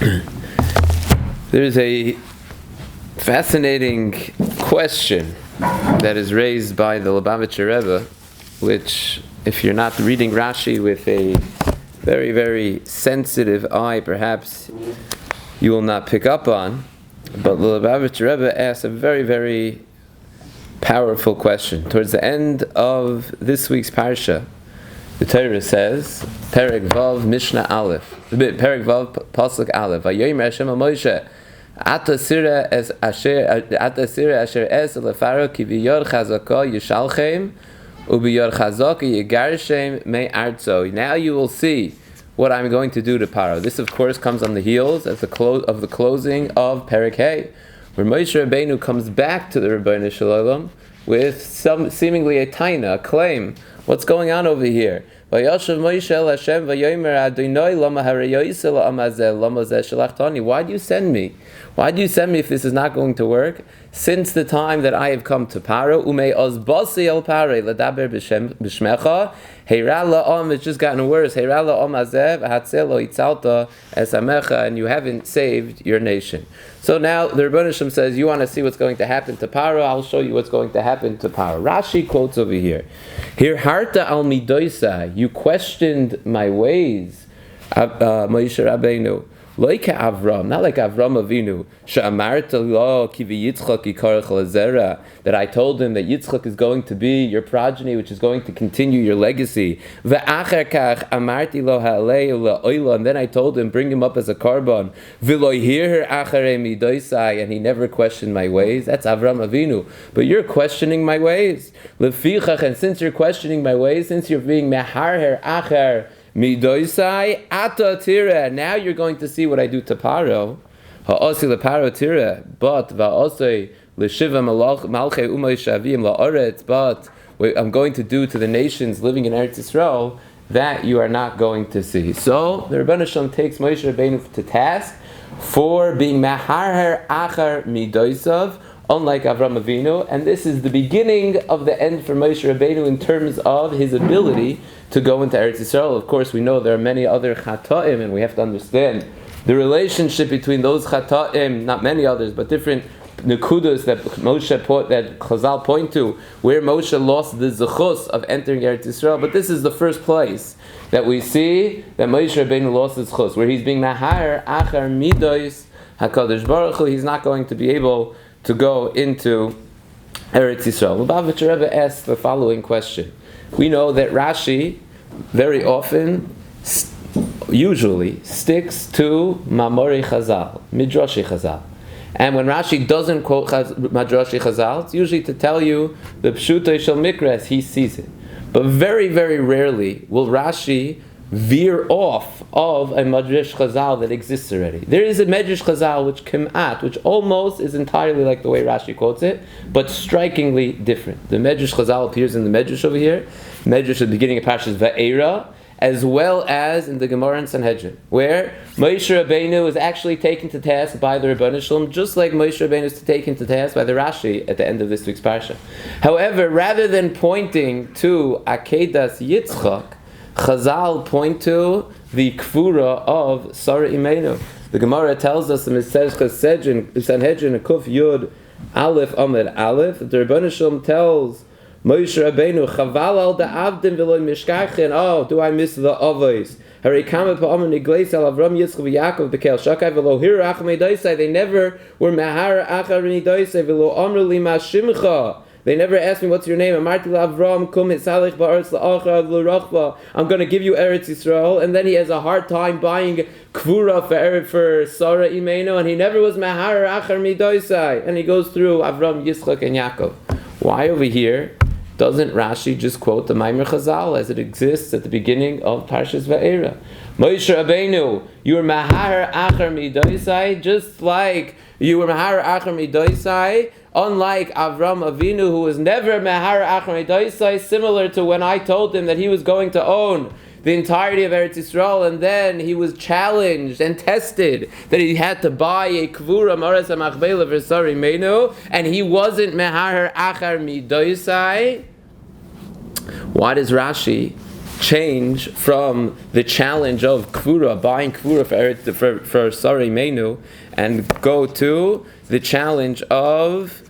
There is a fascinating question that is raised by the Lubavitcher Rebbe, which, if you're not reading Rashi with a very, very sensitive eye, perhaps you will not pick up on. But the Lubavitcher Rebbe asks a very, very powerful question. Towards the end of this week's parsha, the Torah says, Perek Vav Mishnah Aleph, Perek Vav Pasuk Aleph, Vayomer Hashem al Moshe, Ata sira asher es lefaro ki v'yor chazaka yishalchem u'b'yor chazaka yigarshem me arzo. Now you will see what I'm going to do to Paro. This, of course, comes on the heels of the closing of Perek Hey, where Moshe Rabbeinu comes back to the Rebbeinu Shalom with some seemingly a taina, a claim. What's going on over here? Vayashav Moshe el Hashem vayomer Adonai lama harayoyis la'amazeh lama zeh shalachthani. Why do you send me? Why do you send me if this is not going to work? Since the time that I have come to Paro, umei ozbasi el Paro ladaber b'shmecha, heira la'am, it's just gotten worse. Heira la'am azeh v'hatzeh lo yitzalta es hamecha, and you haven't saved your nation. So now the Rebbeinu Shalom says, you want to see what's going to happen to Paro? I'll show you what's going to happen to Paro. Rashi quotes over here, Here harta al midoisa, you questioned my ways, Moshe Rabbeinu. Like Avram, not like Avram Avinu, she'amarta lo ki v'yitzchak yikarech lezera, that I told him that Yitzchak is going to be your progeny, which is going to continue your legacy. Ve'acher kach amarti lo ha'alei la'oila, and then I told him, bring him up as a korban. V'lo yihir acharei midoisai, and he never questioned my ways. That's Avram Avinu. But you're questioning my ways. Lefichach, and since you're questioning my ways, since you're being meharher acher Midoisai ata tira. Now you're going to see what I do to Paro. Ha'osi leParo tira, but va'osei l'shiva malchei umay shavim la'oretz. But what I'm going to do to the nations living in Eretz Yisrael, that you are not going to see. So the Rebbeinu Shalom takes Moshe Rabbeinu to task for being maharher achar midoisav, unlike Avram Avinu, and this is the beginning of the end for Moshe Rabbeinu in terms of his ability to go into Eretz Yisrael. Of course, we know there are many other chata'im, and we have to understand the relationship between those chata'im, not many others, but different nekudas that that Chazal point to, where Moshe lost the zechus of entering Eretz Yisrael. But this is the first place that we see that Moshe Rabbeinu lost his zechus, where he's being mahar achar midos HaKadosh Baruch Hu. He's not going to be able to go into Eretz Yisrael. Lubavitcher Rebbe asks the following question. We know that Rashi very often, usually, sticks to Mamori Chazal, Midrashi Chazal. And when Rashi doesn't quote Midrashi Chazal, it's usually to tell you the Pshutei Shel Mikra as he sees it. But very, very rarely will Rashi veer off of a Medrash Chazal that exists already. There is a Medrash Chazal which almost is entirely like the way Rashi quotes it, but strikingly different. The Medrash Chazal appears in the Medrash over here, Medrash at the beginning of Parshas Va'era, as well as in the Gemara and Sanhedrin, where Moshe Rabbeinu is actually taken to task by the Rebbeinu Shalom, just like Moshe Rabbeinu is taken to task by the Rashi at the end of this week's Parsha. However, rather than pointing to Akedas Yitzchak, Chazal point to the Kfura of Sarah Imenu. The Gemara tells us in Sanhedrin, Kuf Yud Aleph Amid Aleph, that the Rebbeinu Shalom tells Moshe Rabbeinu, Chaval al da'avdim v'lo mishkachen. Oh, do I miss the avos? Harei kamet pa'amim nigleis al Avram Yitzchak v'Yakov b'kel shakai v'lo hiru achar midoisai. They never were mahar achar midoisai v'lo amru li ma shimcha. They never asked me, what's your name? Amarti Avram kum hitzalech ba'aretz la'achar v'lo. I'm going to give you Eretz Yisrael. And then he has a hard time buying kvura for Sarah Imenu, and he never was mahar achar midoisai. And he goes through Avram, Yitzchak, and Yaakov. Why over here doesn't Rashi just quote the Maimer Chazal as it exists at the beginning of Parshas Va'era? Moshe Rabbeinu, you were mahar achar midoisai, just like you were mahar achar midoisai, unlike Avram Avinu, who was never mahar achar midoisai, similar to when I told him that he was going to own the entirety of Eretz Yisrael, and then he was challenged and tested that he had to buy a kvura maras hamachbela v'sari menu, and he wasn't mehar achar midoisai. Why does Rashi change from the challenge of kvura, buying kvura for Sari Menu, and go to the challenge of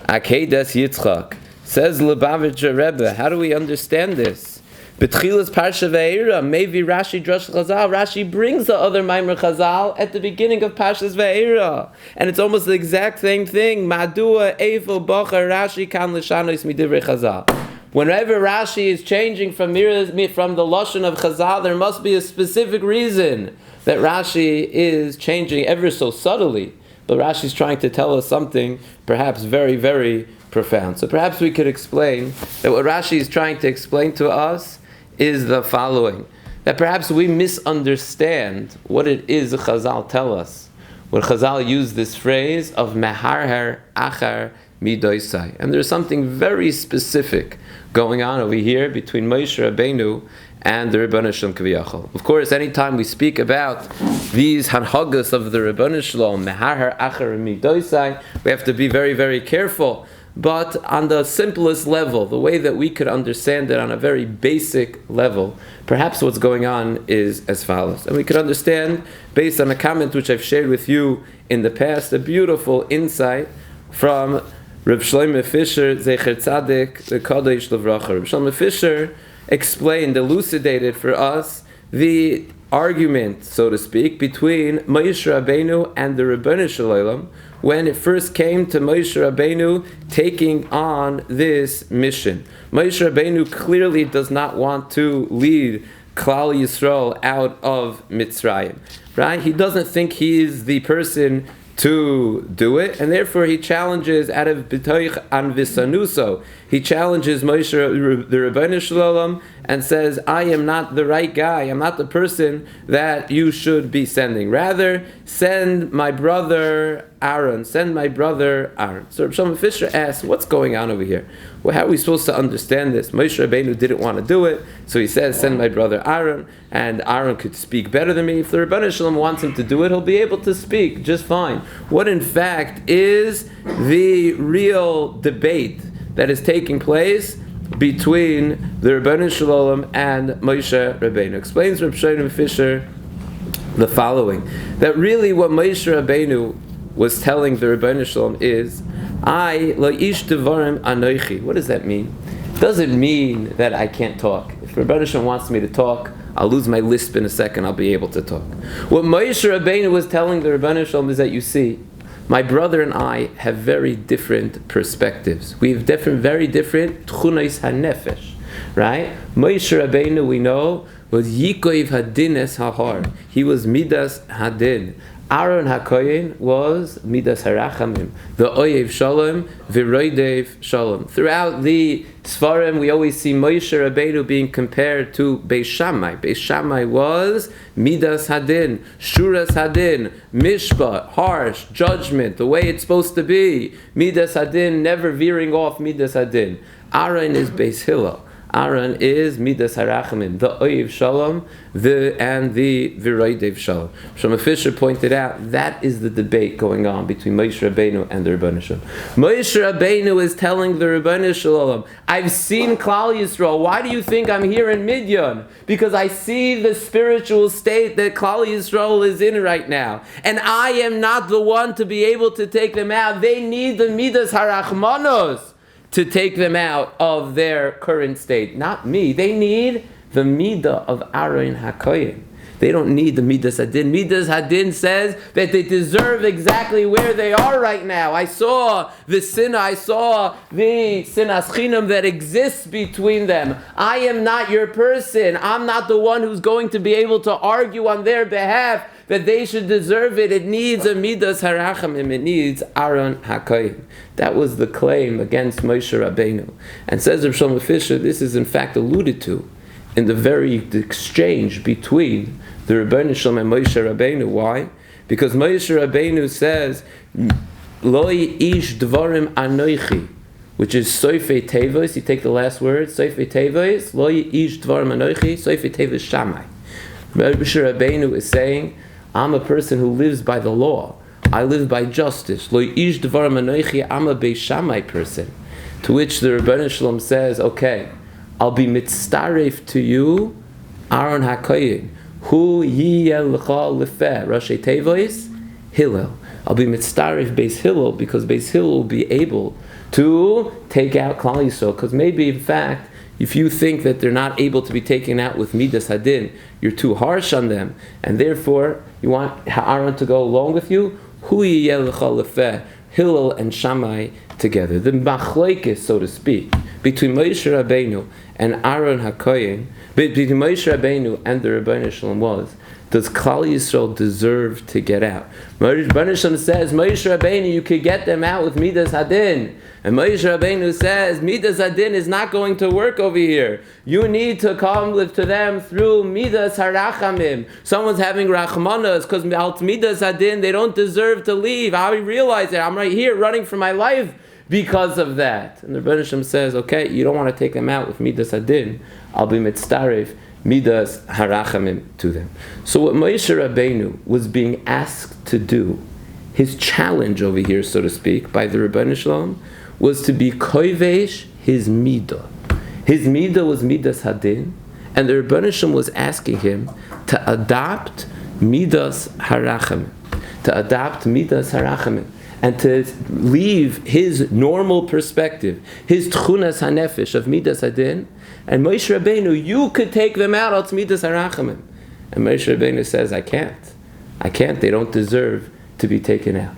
Akedas Yitzchak. Says Lubavitcher Rebbe, how do we understand this? Betchilas Parsha Ve'era, maybe Rashi Drush Chazal. Rashi brings the other Maimer Chazal at the beginning of Parshas Ve'era, and it's almost the exact same thing. Madua Eifel Bocher Rashi Kan L'Shanois Midivrei Chazal. Whenever Rashi is changing from the lashon of Chazal, there must be a specific reason that Rashi is changing ever so subtly. But Rashi is trying to tell us something perhaps very, very profound. So perhaps we could explain that what Rashi is trying to explain to us is the following: that perhaps we misunderstand what it is Chazal tell us when Chazal use this phrase of meharher achar midoisai. And there's something very specific going on over here between Moshe Rabbeinu and the Ribono Shel Olam Kaviyachol. Of course, anytime we speak about these hanhagas of the Ribono Shel Olam, meharher achar midoisai, we have to be very, very careful. But on the simplest level, the way that we could understand it on a very basic level, perhaps what's going on is as follows. And we could understand, based on a comment which I've shared with you in the past, a beautiful insight from Reb Shlomo Fisher, Zecher Tzadik, the Kadosh Levracha. Reb Shlomo Fisher explained, elucidated for us the argument, so to speak, between Moshe Rabbeinu and the Ribono Shel Olam when it first came to Moshe Rabbeinu taking on this mission. Moshe Rabbeinu clearly does not want to lead Klal Yisrael out of Mitzrayim, right? He doesn't think he's the person to do it, and therefore he challenges out of B'toich an Visanuso. He challenges Moshe, the Ribono Shel Olam, and says, I am not the right guy, I'm not the person that you should be sending. Rather, send my brother Aaron, send my brother Aaron. So Reb Shlomo Fisher asks, what's going on over here? Well, how are we supposed to understand this? Moshe Rabbeinu didn't want to do it, so he says, send my brother Aaron, and Aaron could speak better than me. If the Ribono Shel Olam wants him to do it, he'll be able to speak just fine. What in fact is the real debate that is taking place between the Ribono Shel Olam and Moshe Rabbeinu? Explains Reb Shlomo Fisher the following: that really what Moshe Rabbeinu was telling the Ribono Shel Olam is, I lo ish devarim anoichi. What does that mean? Does it mean that I can't talk? If Ribono Shel Olam wants me to talk, I'll lose my lisp in a second, I'll be able to talk. What Moshe Rabbeinu was telling the Ribono Shel Olam is that, you see, my brother and I have very different perspectives. We have very different tchunos hanefesh, right? Moshe Rabbeinu, we know, was yikoiv hadines hahar. He was midas hadin. Aaron HaKoyin was Midas HaRachamim, the Oyev Shalom, V'roidev Shalom. Throughout the Sfarim, we always see Moshe Rabbeinu being compared to Beis Shammai. Beis Shammai was Midas Hadin, Shuras Hadin, Mishpat, harsh, judgment, the way it's supposed to be. Midas Hadin, never veering off Midas Hadin. Aaron is Beis Hillel. Aaron is Midas HaRachamim, the Oyev Shalom, and the V'roidev Shalom. Shlomo Fisher pointed out that is the debate going on between Moshe Rabbeinu and the Ribono Shel Olam. Moshe Rabbeinu is telling the Ribono Shel Olam, I've seen Klal Yisrael. Why do you think I'm here in Midyan? Because I see the spiritual state that Klal Yisrael is in right now. And I am not the one to be able to take them out. They need the Midas HaRachmanos to take them out of their current state. Not me. They need the Midah of Aaron HaKoyin. They don't need the Midas Hadin. Midas Hadin says that they deserve exactly where they are right now. I saw the sin, I saw the sinas chinam that exists between them. I am not your person. I'm not the one who's going to be able to argue on their behalf that they should deserve it. It needs a Midas HaRachamim. It needs Aaron HaKoyin. That was the claim against Moshe Rabbeinu. And says Reb Shlomo Fisher, this is in fact alluded to in the very exchange between the Ribono Shel Olam and Moshe Rabbeinu. Why? Because Moshe Rabbeinu says, Lo ish dvarim anoichi, which is Soifei Tevos. You take the last word, Soifei Tevos, Lo ish dvarim anoichi, Soifei Tevos Shammai. Moshe Rabbeinu is saying, I'm a person who lives by the law. I live by justice. Lo ish dvarim anoichi, I'm a Beis Shammai person. To which the Ribono Shel Olam says, okay, I'll be mitzaref to you, Aaron HaKoyin. Hu yiyeh l'cha lefeh, Rashi Tevois, Hillel. I'll be mitzaref Beis Hillel, because Beis Hillel will be able to take out Klal Yisrael. Because maybe, in fact, if you think that they're not able to be taken out with Midas Hadin, you're too harsh on them, and therefore you want Aaron to go along with you, Hu yiyeh l'cha lefeh, Hillel and Shammai together. The machlokes, so to speak, between Moshe Rabbeinu and Aaron HaKoyin, between Moshe Rabbeinu and the Rebbeinu Shalom was, does Klal Yisrael deserve to get out? Rebbeinu Shalom says, Moshe Rabbeinu, you could get them out with Midas Hadin. And Moshe Rabbeinu says, Midas Hadin is not going to work over here. You need to come to them through Midas Harachamim. Someone's having Rachmanas, because Midas Hadin, they don't deserve to leave. I realize it. I'm right here running for my life because of that. And the Rebbeinu Shalom says, okay, you don't want to take them out with Midas Hadin. I'll be mitzaref Midas Harachamim to them. So what Moshe Rabbeinu was being asked to do, his challenge over here, so to speak, by the Rebbeinu Shalom, was to be kovesh his midah. His midah was Midas Hadin, and the Rebbeinu Shalom was asking him to adopt Midas Harachamim, and to leave his normal perspective, his tchunas hanefesh of Midas Hadin, and Moshe Rabbeinu, you could take them out al Midas Harachamim. And Moshe Rabbeinu says, I can't, they don't deserve to be taken out.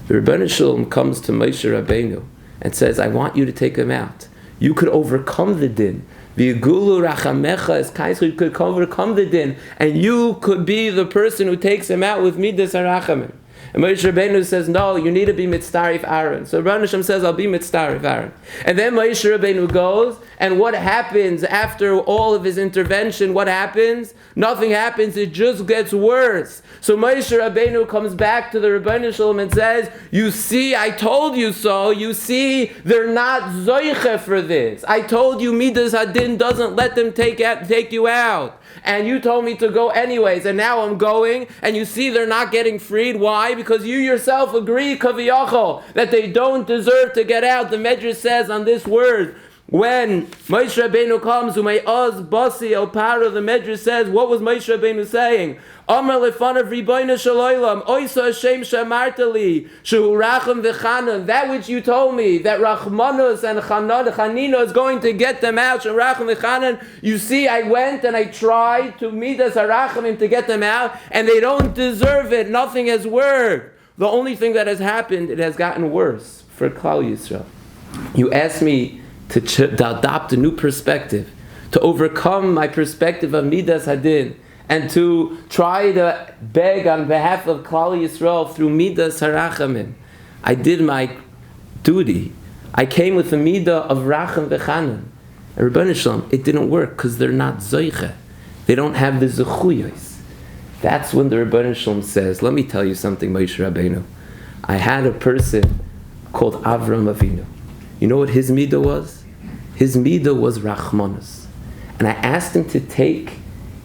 The Rebbeinu Shalom comes to Moshe Rabbeinu and says, I want you to take them out. You could overcome the din. V'yigulu rachamecha es kaisru, you could overcome the din, and you could be the person who takes them out with Midas Harachamim. And Moshe Rabbeinu says, no, you need to be mitzaref Aaron. So Rebbeinu Shalom says, I'll be mitzaref Aaron. And then Moshe Rabbeinu goes, and what happens after all of his intervention? What happens? Nothing happens, it just gets worse. So Moshe Rabbeinu comes back to the Rebbeinu Shalom and says, you see, I told you so. You see, they're not zoiche for this. I told you Midas Hadin doesn't let them take you out. And you told me to go anyways, and now I'm going, and you see they're not getting freed. Why? Because you yourself agree, kaviyachol, that they don't deserve to get out. The Medrash says on this word, when Moshe Rabbeinu comes, umay oz basi el para, the Medrash says, what was Moshe Rabbeinu saying? Amar lefanav ribono shel olam, oisa Hashem shamartali, shehu racham v'chanan, that which you told me, that Rachmanus and Chanina is going to get them out, shehu racham v'chanan, you see, I went and I tried to Midas Harachamim to get them out, and they don't deserve it, nothing has worked. The only thing that has happened, it has gotten worse for Klal Yisrael. You asked me to adopt a new perspective, to overcome my perspective of Midas Hadin, and to try to beg on behalf of Klal Yisrael through Midas Harachamim. I did my duty. I came with the midah of Racham v'Chanan. And Rebbeinu Shalom, it didn't work because they're not zoiche. They don't have the zechuyos. That's when the Rebbeinu Shalom says, let me tell you something, Moshe Rabbeinu. I had a person called Avram Avinu. You know what his midah was? His midah was Rachmanus. And I asked him to take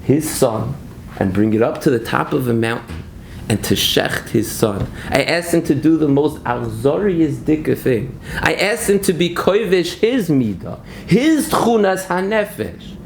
his son and bring it up to the top of a mountain and to shecht his son. I asked him to do the most arzorious dika thing. I asked him to be koivish his midah, his tchunas hanefesh.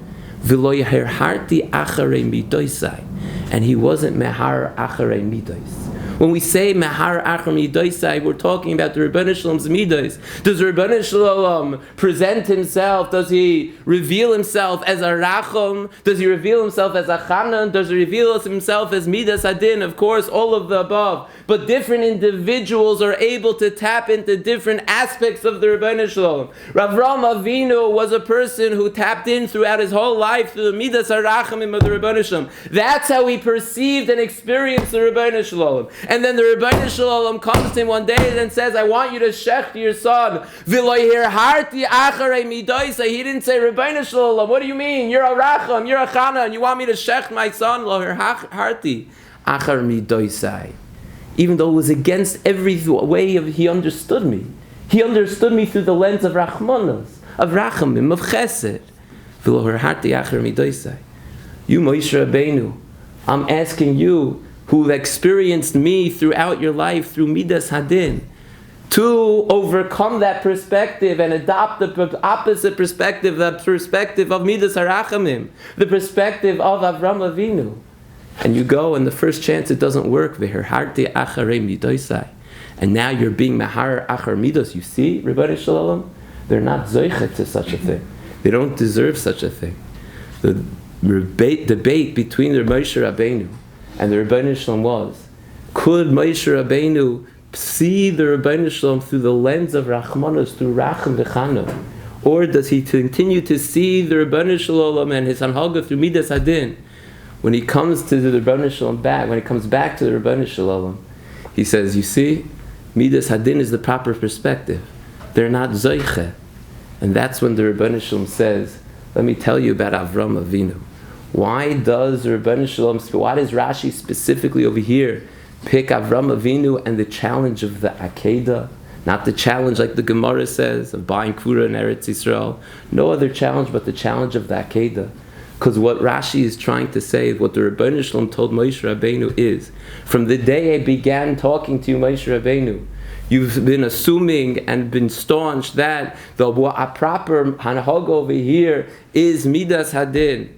V'lo yeharti acharei midoisai. And he wasn't mehar acharei midois. When we say Mehar Achar Midoisai, we're talking about the Rebbeinu Shalom's Midos. Does the Rebbeinu Shalom present himself? Does he reveal himself as a Racham? Does he reveal himself as a Chanan? Does he reveal himself as Midas Hadin? Of course, all of the above. But different individuals are able to tap into different aspects of the Rebbeinu Shalom. Rav Avinu was a person who tapped in throughout his whole life through the Midas HaRachamim of the Rebbeinu Shalom. That's how he perceived and experienced the Rebbeinu Shalom. And then the Rebbeinu Shalom comes to him one day and says, I want you to shecht your son. He didn't say, Rebbeinu Shalom, what do you mean? You're a Racham, you're a Chana, and you want me to shecht my son? Even though it was against every way he understood me. He understood me through the lens of Rachmanos, of Rachamim, of Chesed. You, Moshe Rabbeinu, I'm asking you, who have experienced me throughout your life through Midas Hadin, to overcome that perspective and adopt the opposite perspective, the perspective of Midas HaRachamim, the perspective of Avram Avinu. And you go, and the first chance it doesn't work, V'herharti acharei midoisai. And now you're being mahar achar midos. You see, Rebbeinu Shalom, they're not zoichet to such a thing. They don't deserve such a thing. The debate between the Moshe Rabbeinu and the Rebbeinu Shalom was, could Moshe Rabbeinu see the Rebbeinu Shalom through the lens of Rachmanos, through Racham V'chano? Or does he continue to see the Rebbeinu Shalom and his Hanhaga through Midas Hadin? When he comes to the Rebbeinu Shalom back, when he comes back to the Rebbeinu Shalom, he says, you see, Midas Hadin is the proper perspective. They're not Zoiche. And that's when the Rebbeinu Shalom says, let me tell you about Avram Avinu. Why does the Rebbeinu Shalom, why does Rashi specifically over here pick Avram Avinu and the challenge of the Akedah? Not the challenge like the Gemara says of buying Kura in Eretz Yisrael. No other challenge but the challenge of the Akedah. Because what Rashi is trying to say, what the Rebbeinu Shalom told Moshe Rabbeinu is, from the day I began talking to you, Moshe Rabbeinu, you've been assuming and been staunch that the proper Hanhag over here is Midas Hadin.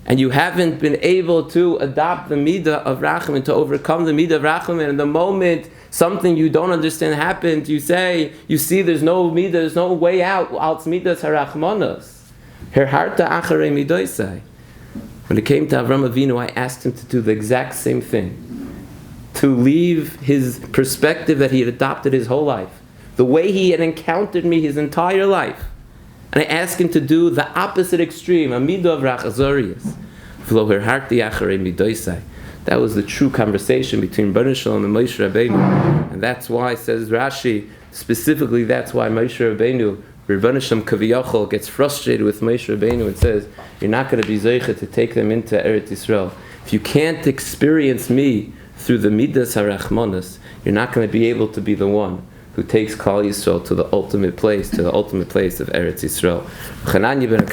And you haven't been able to adopt the Midah of Racham and to overcome the Midah of Racham. And in the moment something you don't understand happened, you say, you see there's no Midah, there's no way out, it's Midas HaRachmanos. Herharta acharei midoisai. When it came to Avram Avinu, I asked him to do the exact same thing. To leave his perspective that he had adopted his whole life, the way he had encountered me his entire life. And I asked him to do the opposite extreme, a midah of rachazorius. That was the true conversation between Rebbeinu Shalom and Moshe Rabbeinu. And that's why, says Rashi, specifically that's why Moshe Rabbeinu, Rebbeinu Shalom Kaviyachol, gets frustrated with Moshe Rabbeinu and says, you're not going to be zeicha to take them into Eretz Yisrael. If you can't experience me through the Midas HaRachmanos, you're not going to be able to be the one who takes Klal Yisrael to the ultimate place of Eretz Yisrael.